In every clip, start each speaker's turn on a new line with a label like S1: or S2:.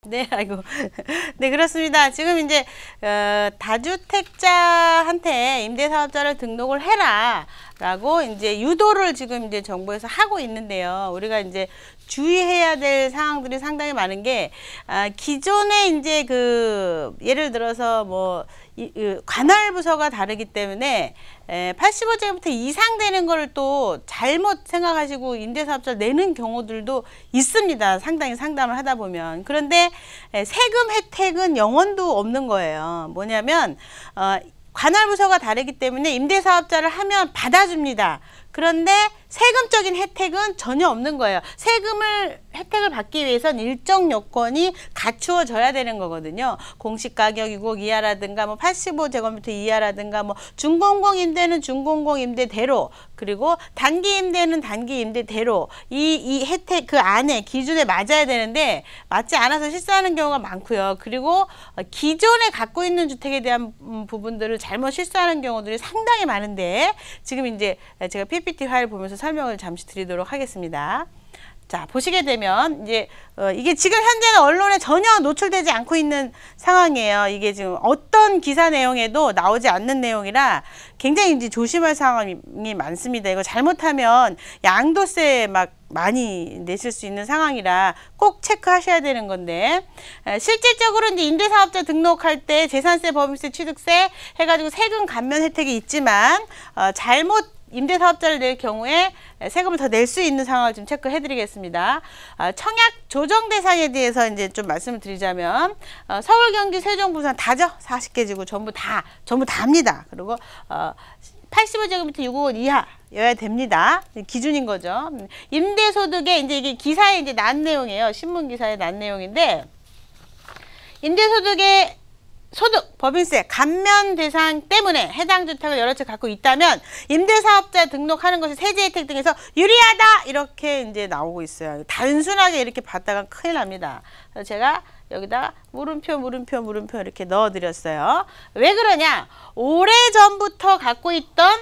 S1: 네, 아이고. 네, 그렇습니다. 지금 이제 다주택자한테 임대사업자를 등록을 해라 라고 이제 유도를 지금 이제 정부에서 하고 있는데요. 우리가 이제 주의해야 될 사항들이 상당히 많은 게 기존에 이제 예를 들어서 뭐 관할 부서가 다르기 때문에 85제곱미터 이상 되는 걸 또 잘못 생각하시고 임대사업자를 내는 경우들도 있습니다. 상당히 상담을 하다 보면. 그런데 세금 혜택은 영원도 없는 거예요. 뭐냐면 관할 부서가 다르기 때문에 임대사업자를 하면 받아줍니다. 그런데 세금적인 혜택은 전혀 없는 거예요. 혜택을 받기 위해선 일정 요건이 갖추어져야 되는 거거든요. 공시가격 6억 이하라든가 뭐 85제곱미터 이하라든가 뭐 중공공 임대는 중공공 임대대로, 그리고 단기 임대는 단기 임대대로 이 혜택 그 안에 기준에 맞아야 되는데 맞지 않아서 실수하는 경우가 많고요. 그리고 기존에 갖고 있는 주택에 대한 부분들을 잘못 실수하는 경우들이 상당히 많은데 지금 이제 제가 PPT 파일 보면서 설명을 잠시 드리도록 하겠습니다. 자, 보시게 되면 이제 이게 지금 현재는 언론에 전혀 노출되지 않고 있는 상황이에요. 이게 지금 어떤 기사 내용에도 나오지 않는 내용이라 굉장히 이제 조심할 상황이 많습니다. 이거 잘못하면 양도세 막 많이 내실 수 있는 상황이라 꼭 체크하셔야 되는 건데, 실질적으로 이제 임대사업자 등록할 때 재산세, 법인세, 취득세 해가지고 세금 감면 혜택이 있지만 잘못 임대사업자를 낼 경우에 세금을 더 낼 수 있는 상황을 좀 체크해 드리겠습니다. 청약 조정 대상에 대해서 이제 좀 말씀을 드리자면 서울, 경기, 세종, 부산 다죠. 40개 지구 전부 다입니다. 그리고 85제곱미터 6억 이하여야 됩니다. 기준인 거죠. 임대소득에 이제 이게 기사에 이제 난 내용이에요. 신문 기사에 난 내용인데, 임대소득의 소득, 법인세, 감면 대상 때문에 해당 주택을 여러 채 갖고 있다면 임대사업자 등록하는 것이 세제 혜택 등에서 유리하다, 이렇게 이제 나오고 있어요. 단순하게 이렇게 봤다가 큰일 납니다. 그래서 제가 여기다가 물음표 이렇게 넣어 드렸어요. 왜 그러냐? 오래전부터 갖고 있던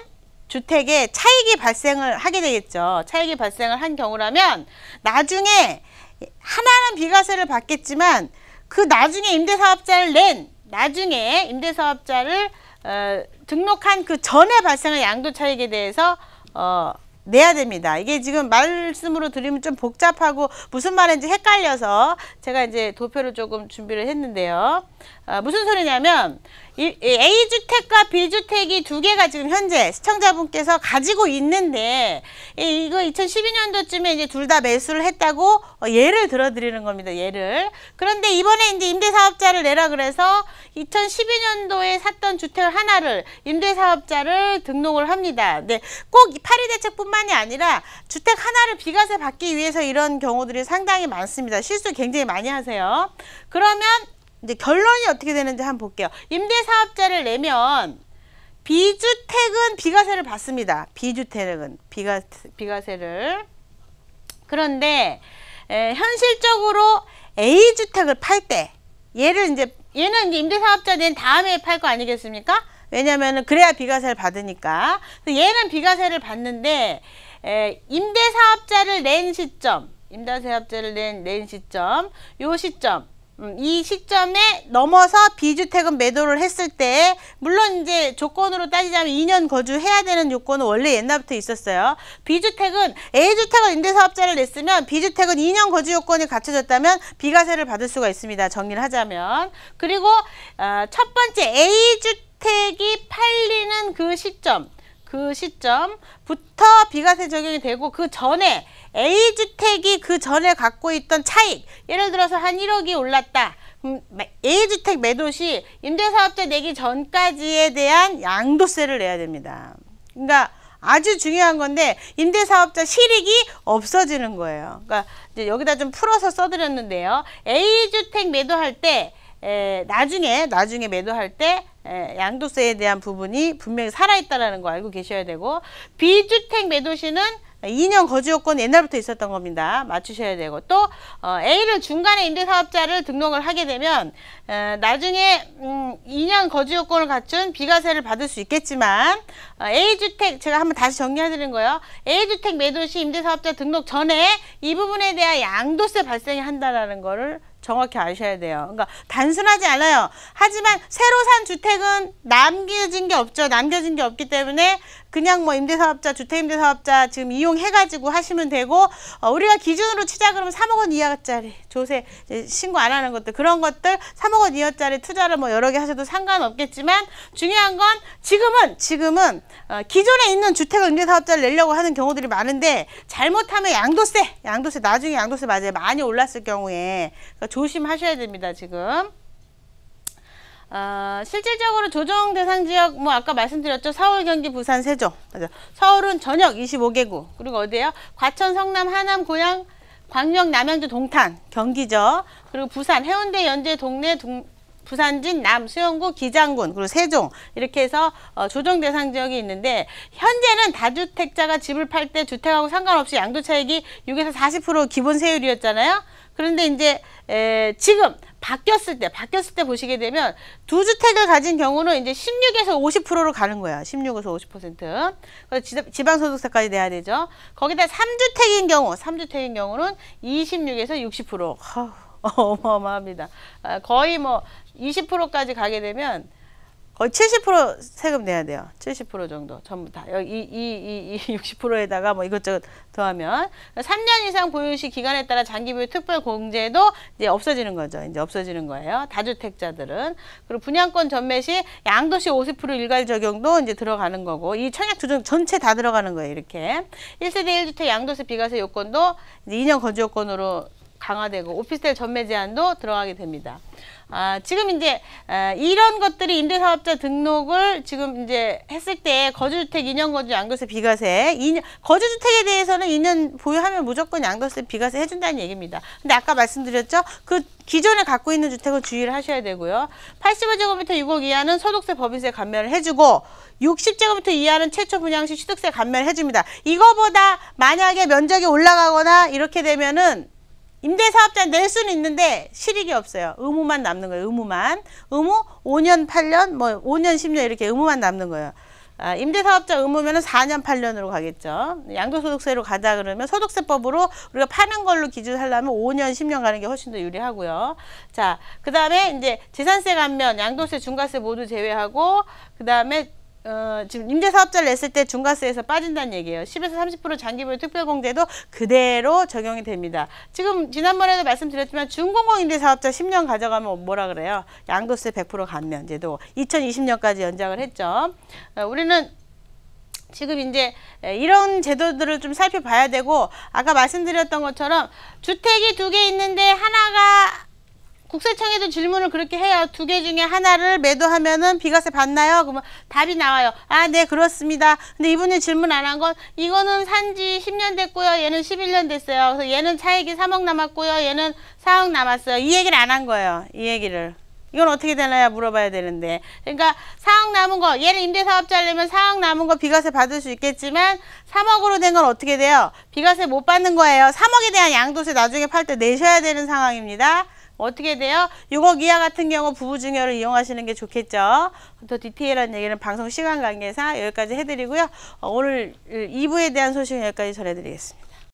S1: 주택에 차익이 발생을 하게 되겠죠. 차익이 발생을 한 경우라면 나중에 하나는 비과세를 받겠지만 그 나중에 임대사업자를 등록한 그 전에 발생한 양도 차익에 대해서 내야 됩니다. 이게 지금 말씀으로 드리면 좀 복잡하고 무슨 말인지 헷갈려서 제가 이제 도표를 조금 준비를 했는데요. 무슨 소리냐면 A주택과 B주택이 두 개가 지금 현재 시청자분께서 가지고 있는데, 이거 2012년도쯤에 이제 둘 다 매수를 했다고 예를 들어 드리는 겁니다. 예를. 그런데 이번에 이제 임대사업자를 내라 그래서 2012년도에 샀던 주택 하나를 임대사업자를 등록을 합니다. 근데 꼭 파리 대책뿐만이 아니라 주택 하나를 비과세 받기 위해서 이런 경우들이 상당히 많습니다. 실수 굉장히 많이 하세요. 그러면 이제 결론이 어떻게 되는지 한번 볼게요. 임대사업자를 내면 B주택은 비과세를 받습니다. B주택은 비과세를. 그런데 현실적으로 A주택을 팔 때 얘는 이제 임대사업자 낸 다음에 팔 거 아니겠습니까? 왜냐면은 그래야 비과세를 받으니까. 얘는 비과세를 받는데 임대사업자를 낸 시점, 요 시점, 이 시점에 넘어서 B주택은 매도를 했을 때, 물론 이제 조건으로 따지자면 2년 거주해야 되는 요건은 원래 옛날부터 있었어요. B주택은 A주택을 임대사업자를 냈으면 B주택은 2년 거주 요건이 갖춰졌다면 비과세를 받을 수가 있습니다. 정리를 하자면. 그리고 첫 번째 A주택이 팔리는 그 시점부터 비과세 적용이 되고, 그 전에 A주택이 그 전에 갖고 있던 차익, 예를 들어서 한 1억이 올랐다. A주택 매도 시 임대사업자 내기 전까지에 대한 양도세를 내야 됩니다. 그러니까 아주 중요한 건데 임대사업자 실익이 없어지는 거예요. 그러니까 이제 여기다 좀 풀어서 써드렸는데요. A주택 매도할 때 나중에 매도할 때 양도세에 대한 부분이 분명히 살아있다는 거 알고 계셔야 되고, B주택 매도 시는 2년 거주 요건 옛날부터 있었던 겁니다. 맞추셔야 되고, 또 A를 중간에 임대사업자를 등록을 하게 되면 나중에 2년 거주 요건을 갖춘 비과세를 받을 수 있겠지만, A주택 제가 한번 다시 정리해 드린 거예요. A주택 매도 시 임대사업자 등록 전에 이 부분에 대한 양도세 발생이 한다는 거를 정확히 아셔야 돼요. 그러니까 단순하지 않아요. 하지만 새로 산 주택은 남겨진 게 없죠. 남겨진 게 없기 때문에 그냥 뭐 임대사업자, 주택임대사업자 지금 이용해가지고 하시면 되고, 우리가 기준으로 치자 그러면 3억 원 이하짜리 조세 신고 안 하는 것들, 그런 것들 3억 원 이하짜리 투자를 뭐 여러 개 하셔도 상관없겠지만, 중요한 건 지금은 기존에 있는 주택을 임대사업자를 내려고 하는 경우들이 많은데, 잘못하면 양도세 나중에 양도세 맞아요. 많이 올랐을 경우에. 그러니까 조심하셔야 됩니다. 지금. 실질적으로 조정 대상 지역 뭐 아까 말씀드렸죠. 서울, 경기, 부산, 세종. 맞아. 서울은 전역 25개구. 그리고 어디예요? 과천, 성남, 하남, 고양, 광명, 남양주, 동탄, 경기죠. 그리고 부산, 해운대, 연제, 동래, 부산진, 남, 수영구, 기장군, 그리고 세종, 이렇게 해서 조정 대상 지역이 있는데, 현재는 다주택자가 집을 팔 때 주택하고 상관없이 양도차익이 6에서 40% 기본 세율이었잖아요. 그런데 이제 지금 바뀌었을 때 보시게 되면, 두 주택을 가진 경우는 이제 16에서 50%로 가는 거야. 16에서 50%. 그래서 지방소득세까지 내야 되죠. 거기다 3주택인 경우는 26에서 60%. 어마어마합니다. 거의 뭐 20%까지 가게 되면 거의 70% 세금 내야 돼요. 70% 정도 전부 다. 이 60%에다가 뭐 이것저것 더하면 3년 이상 보유시 기간에 따라 장기보유 특별 공제도 이제 없어지는 거죠. 이제 없어지는 거예요. 다주택자들은. 그리고 분양권 전매 시 양도시 50% 일괄 적용도 이제 들어가는 거고, 이 청약 조정 전체 다 들어가는 거예요. 이렇게 1세대 1주택 양도세 비과세 요건도 이제 2년 거주 요건으로 강화되고, 오피스텔 전매 제한도 들어가게 됩니다. 지금 이제 이런 것들이 임대사업자 등록을 지금 이제 했을 때 거주주택 2년 거주 양도세 비과세, 거주주택에 대해서는 2년 보유하면 무조건 양도세 비과세 해준다는 얘기입니다. 근데 아까 말씀드렸죠? 그 기존에 갖고 있는 주택은 주의를 하셔야 되고요. 85제곱미터 6억 이하는 소득세 법인세 감면을 해주고, 60제곱미터 이하는 최초 분양시 취득세 감면을 해줍니다. 이거보다 만약에 면적이 올라가거나 이렇게 되면은 임대사업자 낼 수는 있는데 실익이 없어요. 의무만 남는 거예요. 의무 5년, 8년, 뭐 5년, 10년 이렇게 의무만 남는 거예요. 임대사업자 의무면은 4년, 8년으로 가겠죠. 양도소득세로 가자 그러면 소득세법으로 우리가 파는 걸로 기준하려면 5년, 10년 가는 게 훨씬 더 유리하고요. 자, 그 다음에 이제 재산세 감면, 양도세, 중과세 모두 제외하고, 그 다음에 지금 임대사업자를 냈을 때 중과세에서 빠진다는 얘기예요. 10에서 30% 장기보유 특별공제도 그대로 적용이 됩니다. 지금 지난번에도 말씀드렸지만 준공공 임대사업자 10년 가져가면 뭐라 그래요? 양도세 100% 감면 제도 2020년까지 연장을 했죠. 우리는 지금 이제 이런 제도들을 좀 살펴봐야 되고, 아까 말씀드렸던 것처럼 주택이 2개 있는데 하나가, 국세청에도 질문을 그렇게 해요. 2개 중에 하나를 매도하면은 비과세 받나요? 그러면 답이 나와요. 네, 그렇습니다. 근데 이분이 질문 안 한 건, 이거는 산지 10년 됐고요. 얘는 11년 됐어요. 그래서 얘는 차익이 3억 남았고요. 얘는 4억 남았어요. 이 얘기를 안 한 거예요. 이 얘기를. 이건 어떻게 되나요? 물어봐야 되는데. 그러니까 4억 남은 거, 얘를 임대사업자를 내면 4억 남은 거 비과세 받을 수 있겠지만 3억으로 된 건 어떻게 돼요? 비과세 못 받는 거예요. 3억에 대한 양도세 나중에 팔 때 내셔야 되는 상황입니다. 어떻게 돼요? 6억 이하 같은 경우 부부증여를 이용하시는 게 좋겠죠. 더 디테일한 얘기는 방송 시간 관계상 여기까지 해드리고요. 오늘 2부에 대한 소식은 여기까지 전해드리겠습니다.